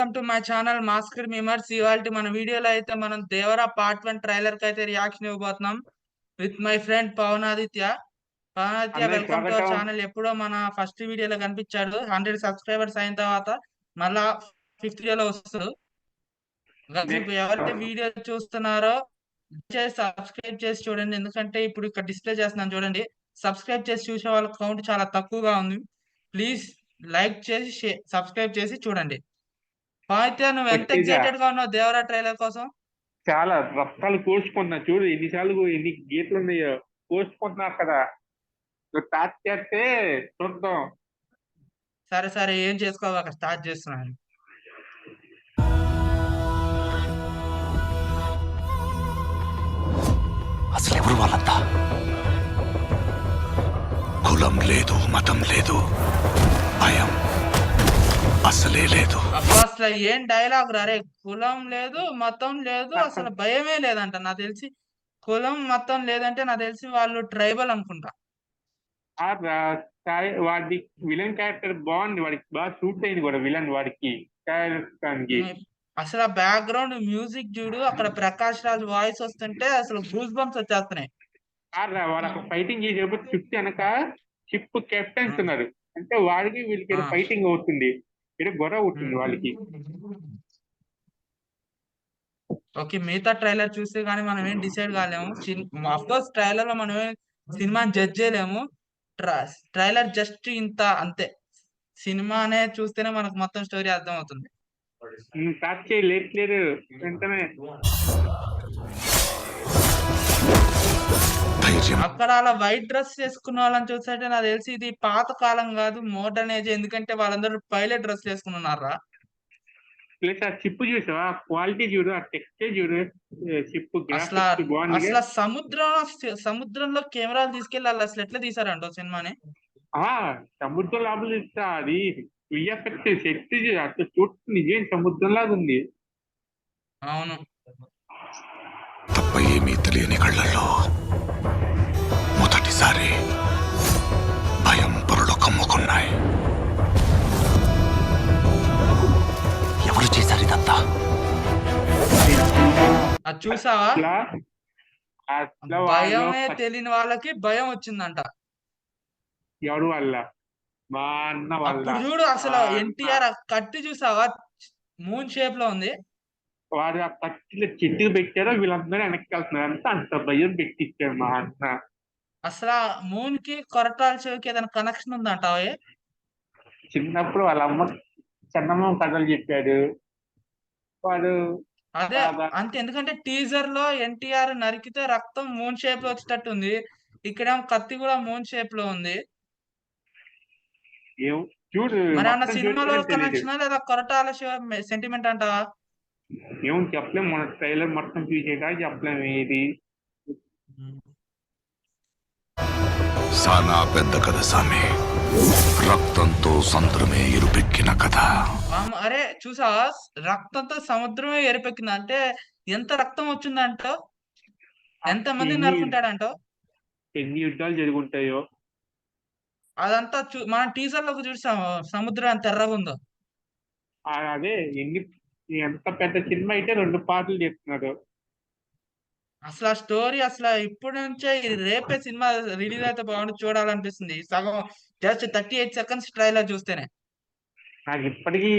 Welcome to my channel masker memers. ఇవాళ మన వీడియోలో అయితే మనం దేవరా పార్ట్ 1 ట్రైలర్ కి అయితే రియాక్షన్ ఇవ్వబోతున్నాం విత్ మై ఫ్రెండ్ పవనాదిత్య. అన్నయ్య వెల్కమ్ టు అవర్ స్వాగతం. ఛానల్. ఎప్పుడో మన ఫస్ట్ వీడియోలో కనిపించాడు, 100 సబ్స్క్రైబర్స్ అయిన తర్వాత మళ్ళా ఫిఫ్త్ వీడియోలో వస్తారు. ఇప్పుడు నెక్స్ట్ ఎవరైతే వీడియో చూస్తున్నారో సబ్స్క్రైబ్ చేసి చూడండి, ఎందుకంటే ఇప్పుడు ఇక్కడ డిస్ప్లే చేస్తున్నాను చూడండి. సబ్స్క్రైబ్ చేసి చూసే వాళ్ళ కౌంట్ చాలా తక్కువగా ఉంది. ప్లీజ్ లైక్ చేసి సబ్స్క్రైబ్ చేసి చూడండి. నువ్వు ఎంత వచ్చేసా ఎక్సైటెడ్ గా ఉన్నావు దేవరా ట్రైలర్ కోసం? చాలా రక్తాలు కోసుకుంటున్నా చూడు, ఎన్నిసార్లు ఎన్ని గీతలు ఉన్నాయో కోసుకుంటున్నారు కదా. నువ్వు స్టార్ట్ చేస్తే చూద్దాం. సరే సరే, ఏం చేసుకోవాలి, స్టార్ట్ చేస్తున్నాను. అసలు ఎవరు వాళ్ళంతా? కులం లేదు, మతం లేదు, భయం అసలే లేదు. అసలు ఏం డైలాగ్ రే! కులం లేదు, మతం లేదు, అసలు భయమే లేదంట. నాకు తెలిసి కులం మతం లేదంటే నాకు తెలిసి వాళ్ళు ట్రైబల్ అనుకుంటా. వాడి విలన్ క్యారెక్టర్ బాగుంది, వాడికి బాగా సూట్ అయింది కూడా విలన్ వాడికి క్యారెక్టర్. అసలు ఆ బ్యాక్గ్రౌండ్ మ్యూజిక్ చూడు, అక్కడ ప్రకాష్ రాజ్ వాయిస్ వస్తుంటే అసలు గూస్ బంప్స్ వచ్చేస్తున్నాయి. వాడు అక్కడ ఫైటింగ్ చేసేప్పుడు షిప్ వెనక షిప్ కెప్టెన్స్ ఉన్నారు, అంటే వాడికి వీళ్ళకి ఏదో ఫైటింగ్ అవుతుంది, ఏదో గొడవ అవుతుంది వాళ్ళకి. ఓకే, మిగతా ట్రైలర్ చూస్తే గానీ మనం ఏం డిసైడ్ కాలేము. అఫ్కోర్స్ ట్రైలర్ లో మనం సినిమాని జడ్జ్ చేయలేము. ట్రైలర్ జస్ట్ ఇంత అంతే. సినిమానే చూస్తేనే మనకు మొత్తం స్టోరీ అర్థం అవుతుంది. స్టార్ట్ చేయి, లేట్ లేదు వెంటనే. అక్కడ అలా వైట్ డ్రెస్ వేసుకున్న వాళ్ళని చూస్తుంటే నాకు తెలిసి ఇది పాత కాలం కాదు, మోడర్న్ ఏజ్. ఎందుకంటే వాళ్ళందరూ పైలట్ డ్రెస్ వేసుకుని ఉన్నారా. ప్లస్ ఆ చిప్ చూసావా, క్వాలిటీ చూడు, ఆ టెక్స్చర్ చూడు, చిప్ అసలు గ్రాఫిక్స్ బాగుంది. అసలు సముద్రంలో కెమెరాలు తీసుకెళ్ళి వాళ్ళు అసలు ఎట్లా తీసారంట సినిమాని. సముద్రం లోపల ఇస్తా అది విఎఫ్ఎక్స్ సెట్ అసలు చూస్తూ నిజం సముద్రం లాగా ఉంది. అవును, తప్ప ఏమీ తెలియని కళ్ళల్లో మొదటిసారి భయం పొరలు కమ్ముకున్నాయి. ఎవరు చేశారు ఇదంతా? అది చూసావా? అట్లా భయమే తెలియని వాళ్ళకి భయం వచ్చిందంట. ఎవరు వల్ల? మా అన్న వల్ల. అప్పుడు చూడు అసలు ఎన్టీఆర్ కత్తి చూసావా, మూన్ షేప్ లో ఉంది. వాడు ఆ కత్తిలో చెట్టుకు పెట్టారో వీళ్ళందరూ వెనక్కి వెళ్తున్నారు, అంతా అంత భయం పెట్టించారు మా అన్న. అసలు మూన్ కి కొరటాల శివకి ఏదైనా కనెక్షన్ ఉందంట? చిన్నప్పుడు వాళ్ళ అమ్మ చందమామ కథలు చెప్పాడు వాడు. అదే అంతే, ఎందుకంటే టీజర్ లో ఎన్టీఆర్ నరికితే రక్తం మూన్ షేప్ లో వచ్చేటట్టు ఉంది. ఇక్కడేమో కత్తి కూడా మూన్ షేప్ లో ఉంది. చూడు, మరి అన్న సినిమాలో కనెక్షన్ లేదా కొరటాల శివ సెంటిమెంట్ అంటావా? ఏమో చెప్పలేము, మన ట్రైలర్ మొత్తం చూసేదా చెప్పలేము ఏది. సానా పెద్ద కథ సామి, రక్తంతో సముద్రమే ఎరుపెక్కిన కథ. అరే చూసావా, రక్తంతో సముద్రమే ఎరుపెక్కింది అంటే ఎంత రక్తం వచ్చిందంట, ఎంత మంది నరుకుంటాడంటో, ఎన్ని యుద్ధాలు జరుగుంటాయో. అదంతా మనం టీజర్ లోకి చూసాము, సముద్రం ఎంత ఎర్రగా ఉందో. అదే ఎంత పెద్ద సినిమా అయితే 2 పాటలు చెప్తున్నాడు. అసలు ఆ స్టోరీ అసలు ఇప్పటి నుంచే రేపే సినిమా రిలీజ్ అయితే బాగుంది, చూడాలనిపిస్తుంది. సగం జస్ట్ 38 సెకండ్స్ ట్రైలర్ చూస్తేనే నాకు ఇప్పటికీ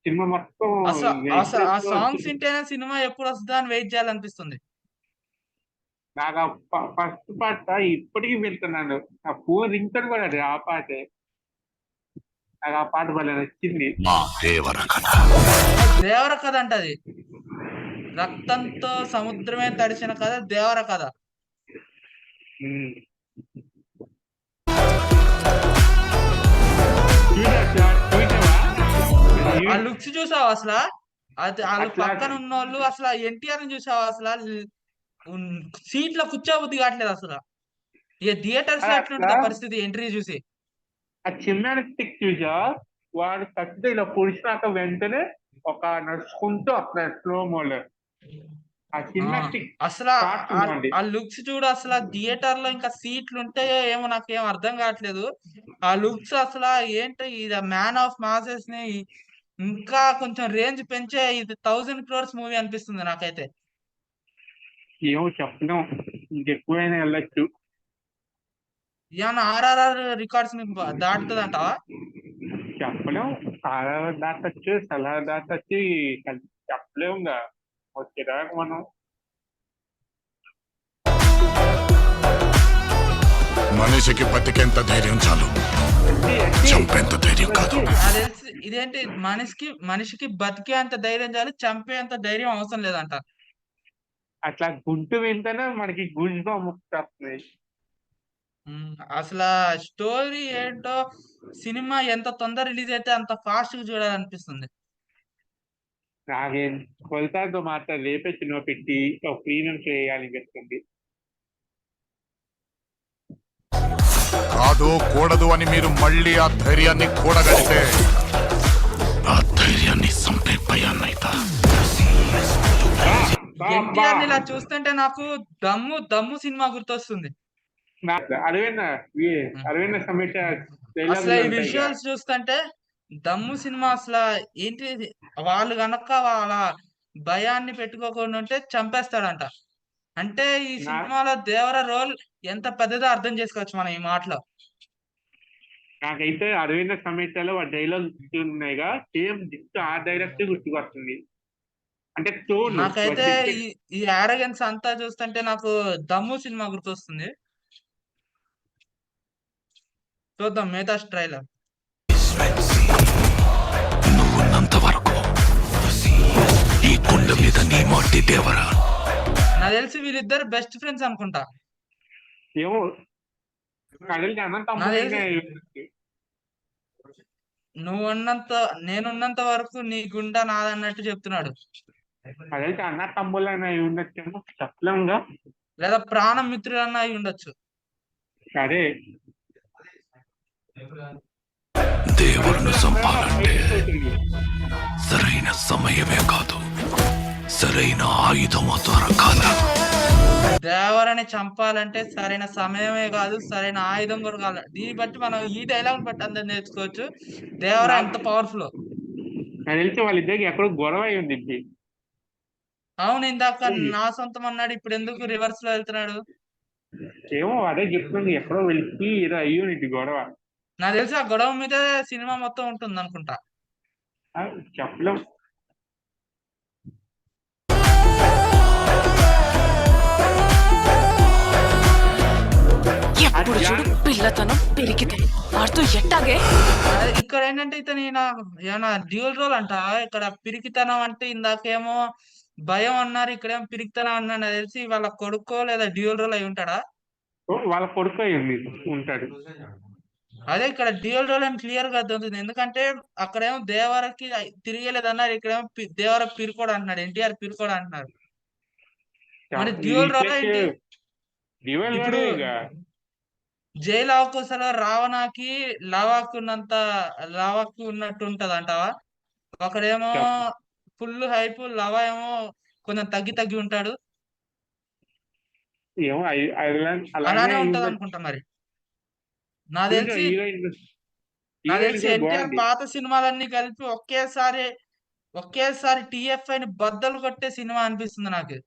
సినిమా మొత్తం అసలు ఆ సాంగ్స్ వింటేనే సినిమా ఎప్పుడు వస్తుందా అని వెయిట్ చేయాలనిపిస్తుంది. నాకు ఫస్ట్ పాట ఇప్పటికీ వెళ్తున్నాను, ఆ ఫోన్ రింగ్ టోన్ కూడా అది ఆ పాటే. నాకు ఆ పాట భలే నచ్చింది. దేవర కథ అంట అది. రక్తంతో సముద్రమే తడిసిన కథ దేవర కథ. ఆ లుక్స్ చూసావా అసలు? అది వాళ్ళు పక్కన ఉన్న వాళ్ళు అసలు ఎన్టీఆర్ ని చూసావా అసలు? సీట్ లో కూర్చోబుద్ధి కావట్లేదు అసలు. ఇక థియేటర్స్ లో ఎట్లుంటుంది పరిస్థితి ఎంట్రీ చూసి. ఆ చిన్న స్టిక్ చూసా, వాడు కత్తితో ఇలా పొడిచినాక వెంటనే ఒక నడుచుకుంటూ అక్కడ స్లో మోలో ఆ చిన్న స్టిక్ అసలు ఆ లుక్స్ చూడు, అసలు థియేటర్ లో ఇంకా సీట్లు ఉంటాయో ఏమో నాకేం అర్థం కావట్లేదు. ఆ లుక్స్ అసలు ఏంటో, ఇది మ్యాన్ ఆఫ్ మాసెస్ ని ఇంకా కొంచెం రేంజ్ పెంచే ఇది 1000 crores మూవీ అనిపిస్తుంది నాకైతే. ఏమో చెప్పలేం, ఇంకెక్కువైనా వెళ్ళొచ్చు. ఏమన్నా ఆర్ఆర్ఆర్ రికార్డ్స్ ని దాటుతుంది అంటావా? చెప్పలేం, చాలా దాటచ్చు, సలహా దాటచ్చు, చెప్పలేము ఇంకా వచ్చేదాకా మనం. మనిషికి బతికేంత ధైర్యం చాలు, చంపేంత ధైర్యం కాదు. నాకు తెలిసి ఇదేంటి, మనిషికి బతికే అంత ధైర్యం చాలు, చంపేంత ధైర్యం అవసరం లేదంట. అట్లా గుంటు వింటేనే మనకి గుంజుగా ముక్తుంది. అసలు స్టోరీ ఏంటో, సినిమా ఎంత తొందర రిలీజ్ అయితే అంత ఫాస్ట్ గా చూడాలనిపిస్తుంది. నాకేం కొలతాతో మాత్రం రేపే సినిమా పెట్టి ఒక ప్రీమియం చేయాలనిపిస్తుంది. కాదు కూడదు అని మీరు మళ్ళీ ఆ ధైర్యాన్ని కూడగలిగితే ఆ ధైర్యాన్ని చంపే భయాన్నైతా. ఎన్టీఆర్ ఇలా చూస్తుంటే నాకు దమ్ము సినిమా గుర్తొస్తుంది. అరవింద సమేత అసలు ఈ విజువల్స్ చూస్తుంటే దమ్ము సినిమా అసలు ఏంటి, వాళ్ళు గనక వాళ్ళ భయాన్ని పెట్టుకోకుండా ఉంటే చంపేస్తాడంట. అంటే ఈ సినిమాలో దేవర రోల్ ఎంత పెద్దదో అర్థం చేసుకోవచ్చు మనం ఈ మాటలో. నాకైతే అరవింద సమేతలో ఆ డైలాగ్ ఉన్నాయిగా, సేమ్ జిస్ట్ ఆ డైరెక్ట్ గుర్తుకొస్తుంది. అంటే టోన్ నాకైతే ఈ ఆరగెన్స్ అంతా చూస్తుంటే నాకు దమ్ము సినిమా గుర్తొస్తుంది. చూద్దాం మిగతా ట్రైలర్. నువ్వున్నంత వరకు ఈ కొండ మీద నీ మాటి దేవరా. నాకు తెలిసి వీళ్ళిద్దరు బెస్ట్ ఫ్రెండ్స్ అనుకుంటా. ఏమో కడలికి అన్న తమ్ముడు. నేనున్నంత వరకు నీ గుండా నాదన్నట్టు చెప్తున్నాడు. కడలికి అన్న తమ్ముళ్ళు అని ఉండొచ్చేమో, చెప్పలేముగా. లేదా ప్రాణం మిత్రులన్నా అయి ఉండొచ్చు. సరే, దేవులను చంపాలంటే సరైన సమయమే కాదు, సరైన ఆయుధము దొరకాల. దేవరని చంపాలంటే సరైన సమయమే కాదు, సరైన ఆయుధం కూడా కాదు. దీన్ని బట్టి మనం ఈ డైలాగ్ బట్టి అందరం నేర్చుకోవచ్చు దేవర ఎంత పవర్ఫుల్. నాకు తెలిసి వాళ్ళిద్దరికి ఎక్కడో గొడవ అయి ఉంది. అవును, ఇందాక నా సొంతం అన్నాడు, ఇప్పుడు ఎందుకు రివర్స్ లో వెళ్తున్నాడు? ఏమో అదే చెప్తుంది, ఎక్కడో వెళ్ళి ఏదో అయ్యి గొడవ. నాకు తెలిసి ఆ గొడవ మీద సినిమా మొత్తం ఉంటుంది అనుకుంటా. చెప్పలేం. ఎప్పుడు చూడు పిల్లతనం పెరిగితే వాడితో ఎట్టాగే. ఇక్కడ ఏంటంటే ఇతను ఏమన్నా డ్యూల్ రోల్ అంట. ఇక్కడ పిరికితనం అంటే ఇందాకేమో భయం అన్నారు, ఇక్కడేమో పిరికితనం అన్నాడు. నాకు తెలిసి వాళ్ళ కొడుకో లేదా డ్యూల్ రోల్ అయి ఉంటాడా. వాళ్ళ కొడుకు అయ్యింది ఉంటాడు. అదే ఇక్కడ డ్యూయల్ రోల్ అని క్లియర్ గా అర్థమవుతుంది. ఎందుకంటే అక్కడేమో దేవరకి తిరిగేలేదన్నారు, ఇక్కడేమో దేవర పిరుకోడు అంటున్నాడు, ఎన్టీఆర్ పిరుకోడు అంటున్నారు. మరి డ్యూయల్ రోల్ ఏంటి? ఇప్పుడు జైలు అవకాశాలు రావణాకి లవాకు ఉన్నట్టు ఉంటది అంటావా? ఒకడేమో ఫుల్ హైప్, లవ ఏమో కొంచెం తగ్గి ఉంటాడు. ఏమో అలానే ఉంటది అనుకుంటా. మరి నాకు తెలిసి ఎన్టీఆర్ పాత సినిమాలన్నీ కలిపి ఒకేసారి టిఎఫ్ఐ ని బద్దలు కొట్టే సినిమా అనిపిస్తుంది నాకు.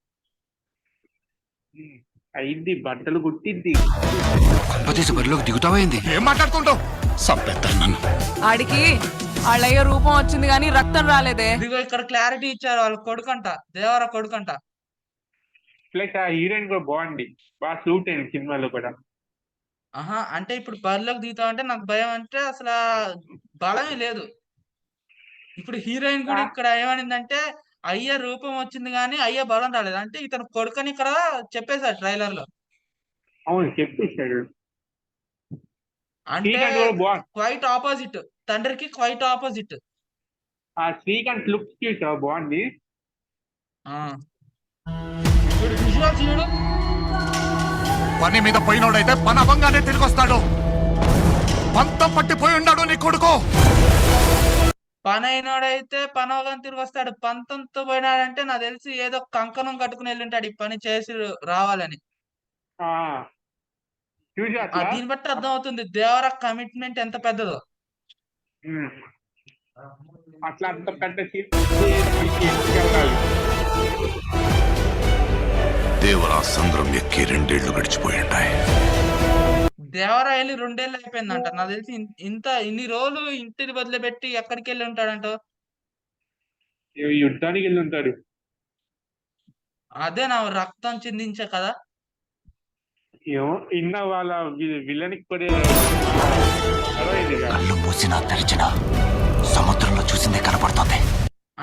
అయింది, బట్టలు కుట్టింది. బరిలోకి దిగుతావైంది. ఏం మాట్లాడుతుంటావు? చంపేస్తాను నన్ను. ఆడికి వాళ్ళయ్య రూపం వచ్చింది కానీ రక్తం రాలేదే. ఇదిగో ఇక్కడ క్లారిటీ ఇచ్చారు, వాళ్ళ కొడుకంట, దేవర కొడుకంట. ప్లస్ ఆ హీరోయిన్ కూడా బాగుంది, బాగా సూట్ అయింది సినిమాలో కూడా. అంటే ఇప్పుడు బరిలోకి దిగుతామంటే నాకు భయం అంటే అసలు బలమే లేదు. ఇప్పుడు హీరోయిన్ కూడా ఇక్కడ ఏమనిందంటే అయ్య రూపం వచ్చింది కానీ అయ్య బలం రాలేదు. అంటే ఇతను కొడుకని ఇక్కడ చెప్పేశాడు ట్రైలర్ లో. అవును చెప్పేశాడు. అంటే క్వైట్ ఆపోజిట్, తండ్రికి క్వైట్ ఆపోజిట్. ఆ శ్రీకాంత్ లుక్ చూసావా, బాగుంది. చూడు పని మీద పోయినోడైతే పని అవ్వంగానే తిరిగి వస్తాడు. పంతం పట్టిపోయి ఉన్నాడు నీ కొడుకు. పని అయినోడైతే పని అవగానే తిరిగి వస్తాడు. పంతంతో పోయినాడంటే నాకు తెలిసి ఏదో కంకణం కట్టుకుని వెళ్ళింటాడు ఈ పని చేసి రావాలని. దీన్ని బట్టి అర్థం అవుతుంది దేవర కమిట్మెంట్ ఎంత పెద్దదో. అట్లా అంతకంటే వెళ్ళాలి. దేవరా సంద్రం ఎక్కి 2 ఏళ్లు గడిచిపోయింటాయి. దేవరాయలు 2 ఏళ్ళు అయిపోయిందంట నాకు తెలిసి. ఇన్ని రోజులు ఇంటిని వదిలిపెట్టి ఎక్కడికి వెళ్ళి ఉంటాడంట. యుద్ధానికి వెళ్ళి ఉంటాడు. అదే నా రక్తం చిందించే కదా. ఏమో ఇన్న వాళ్ళ విలనికి పడే ఇదిగా. కళ్ళు మూసినా తెరిచినా సముద్రంలో చూసిందే కనపడుతోంది.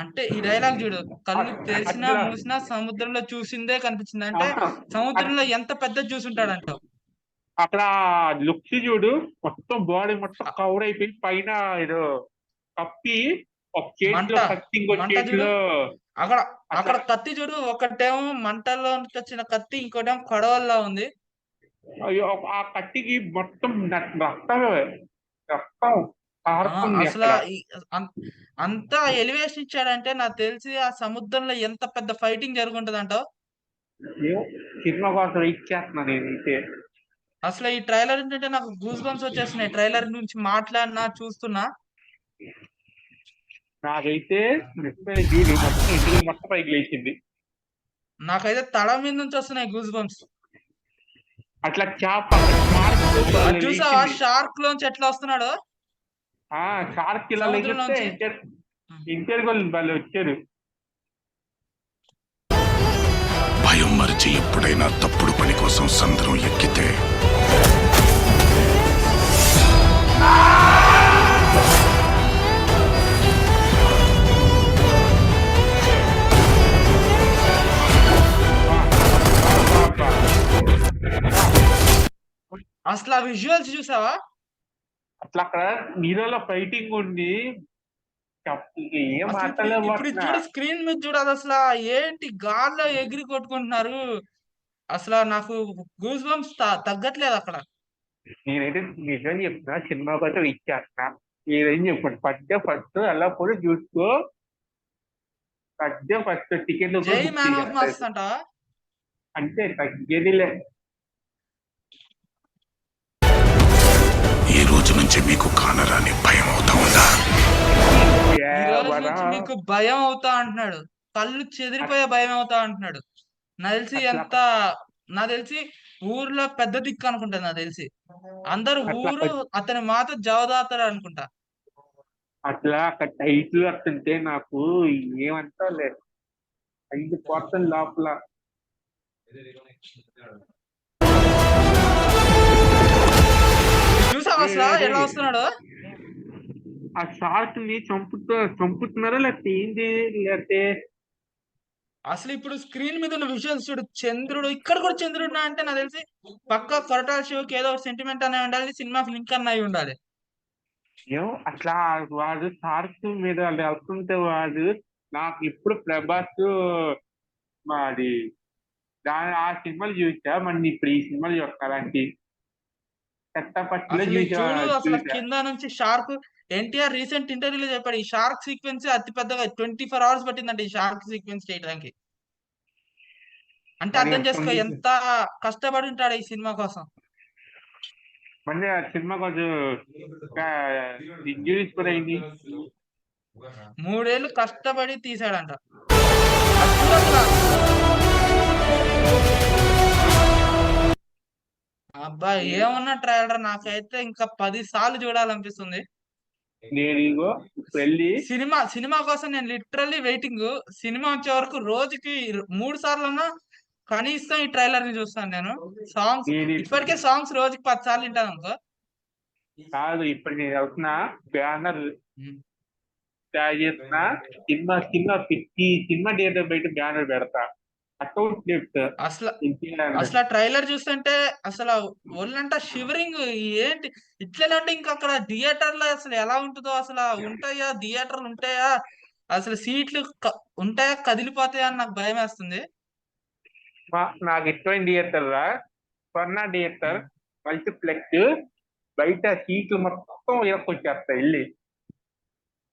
అంటే ఈ డైలాగ్ చూడు, కళ్ళు తెరిచినా అట్లా మూసినా సముద్రంలో చూసిందే కనిపించింది. అంటే సముద్రంలో ఎంత పెద్ద చూసుంటాడంట. అక్కడ లుక్స్ చూడు, మొత్తం బాడీ మొత్తం కవర్ అయిపోయి పైన ఏదో కప్పి ఒక మంట చేతిలో కత్తి ఇంకో మంట చూడు, చేతిలో అక్కడ అక్కడ అట్లా కత్తి చూడు, ఒకటేమో మంటల్లో నుంచి వచ్చిన కత్తి, ఇంకోటేమో కొడవల్లా ఉంది. అయ్యో, ఆ కత్తికి మొత్తం రక్తమే, రక్తం కారుతుంది అసలు అక్కడ. అంతా ఎలివేషన్ ఇచ్చాడంటే నాకు తెలిసి ఆ సముద్రంలో ఎంత పెద్ద ఫైటింగ్ జరుగుంటదంట. ఏమో సినిమా కోసం ఇచ్చేస్తున్నా నేనైతే. అసలు ఈ ట్రైలర్ ఏంటంటే నాకు గూస్ బంప్స్ వచ్చేస్తున్నాయి. ట్రైలర్ నుంచి మాట్లాడినా చూస్తున్నా. నాకైతే చూడు మొత్తం ఇంటికి మొత్తం పైకి లేచింది. నాకైతే తల మీద నుంచి వస్తున్నాయి గూస్ బంప్స్. అట్లా చూసావా షార్క్ లోంచి ఎట్లా వస్తున్నాడు షార్క్ ఇలా లేకపోతే సముద్రంలోంచి. ఇంటర్ వాళ్ళు వచ్చారు. భయం మరిచి ఎప్పుడైనా తప్పుడు పని కోసం సంద్రం ఎక్కితే అసలు ఆ విజువల్స్ చూసావా? అట్లా అక్కడ నీళ్ళలో ఫైటింగ్ ఉంది. ఏం అసలు మాట్లాడలేము. ఇప్పుడు ఇది చూడు, స్క్రీన్ మీద చూడు, అది అసలు ఏంటి గాల్లో ఎగిరి కొట్టుకుంటున్నారు. అసలు నాకు గూస్ బంప్స్ తగ్గట్లేదు అక్కడ. నేనైతే నిజం చెప్తున్నా, సినిమా కోసం ఇచ్చేస్తున్నా. ఏదైనా చెప్పండి, ఫస్ట్ అలా కూడా చూసుకో. ఫస్ట్ టికెట్ జై మ్యాన్ ఆఫ్ మాస్ అంట. అంటే తగ్గేదిలే. ఈ రోజు నుంచి మీకు కానరాని భయం అవుతా ఉందా? ఈ రోజు నుంచి మీకు భయం అవుతా అంటున్నాడు. కళ్ళు చెదిరిపోయే భయం అవుతా అంటున్నాడు. నాకు తెలిసి ఊర్లో పెద్ద దిక్కు అనుకుంటా. నాకు తెలిసి అందరు ఊరు అతని మాట జవదాతారు అనుకుంటా. అట్లా అక్కడ టైట్లు వస్తుంటే నాకు ఏమంటా లేదు, 5% లోపల. చూసావా అసలు ఎలా వస్తున్నాడు? ఆ షార్క్ ని చంపుతున్నారా లేకపోతే ఏంటి? లేకపోతే అసలు ఇప్పుడు స్క్రీన్ మీద ఉన్న విజువల్స్ చూడు, చంద్రుడు ఇక్కడ కూడా చంద్రుడు అంటే నాకు తెలిసి పక్క కొరటాల శివకి ఏదో సెంటిమెంట్ అనే ఉండాలి, సినిమాకి లింక్ అన్న అయి ఉండాలి. ఏమో అట్లా వాడు షార్క్ మీద వెళ్తుంటే వాడు నాకు ఇప్పుడు ప్రభాస్ మాది ఆ సినిమాలు చూసా, మరి ఇప్పుడు ఈ సినిమాలు చూస్తా. అలాంటి అసలు కింద నుంచి షార్క్, ఎన్టీఆర్ రీసెంట్ ఇంటర్వ్యూలో చెప్పాడు ఈ షార్క్ సీక్వెన్స్ అతి పెద్దగా 24 hours పట్టిందంటే ఈ షార్క్ సీక్వెన్స్ చేయడానికి. అంటే అర్థం చేసుకో ఎంత కష్టపడి ఉంటాడు ఈ సినిమా కోసం. మళ్ళీ ఆ సినిమా కొంచెం ఇంజరీస్ కూడా అయింది. 3 ఏళ్ళు కష్టపడి తీసాడంట. అబ్బాయి ఏమన్నా ట్రైలర్, నాకైతే ఇంకా 10 సార్లు చూడాలనిపిస్తుంది. సినిమా కోసం నేను లిటరల్లీ వెయిటింగ్. సినిమా వచ్చే వరకు రోజుకి 3 సార్లు కనీసం ఈ ట్రైలర్ ని చూస్తాను నేను. సాంగ్స్ ఇప్పటికే సాంగ్స్ రోజుకి 10 సార్లు వింటాను అనుకో. కాదు, ఇప్పుడు నేను వెళ్తున్నా బ్యానర్ తయారు చేస్తున్నా. సినిమా సినిమా థియేటర్ బయట బ్యానర్ పెడతా. అసలు ట్రైలర్ చూస్తుంటే అసలు ఒళ్ళంతా షివరింగ్. ఏంటి ఇట్లనంటే ఇంకా అక్కడ థియేటర్లో అసలు ఎలా ఉంటుందో, అసలు ఉంటాయా థియేటర్లు ఉంటాయా, అసలు సీట్లు ఉంటాయా, కదిలిపోతాయా అని నాకు భయం వేస్తుంది. నాకు ఇష్టమైన థియేటర్ రా స్వర్ణ థియేటర్, మల్టీప్లెక్స్. బయట సీట్లు మొత్తం ఇరక్కొచ్చేస్తాయి వెళ్ళి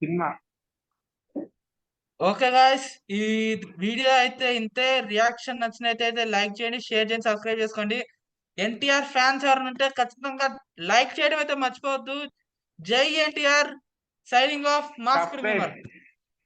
సినిమా. ఓకే గాయ్స్, ఈ వీడియో అయితే ఇంతే. రియాక్షన్ నచ్చినట్లయితే లైక్ చేయండి, షేర్ చేయండి, సబ్స్క్రైబ్ చేసుకోండి. ఎన్టీఆర్ ఫ్యాన్స్ ఎవరైనా ఉంటే ఖచ్చితంగా లైక్ చేయడం అయితే మర్చిపోవద్దు. జై ఎన్టీఆర్. సైనింగ్ ఆఫ్ మాస్క్ తప్పే. రిమూవర్.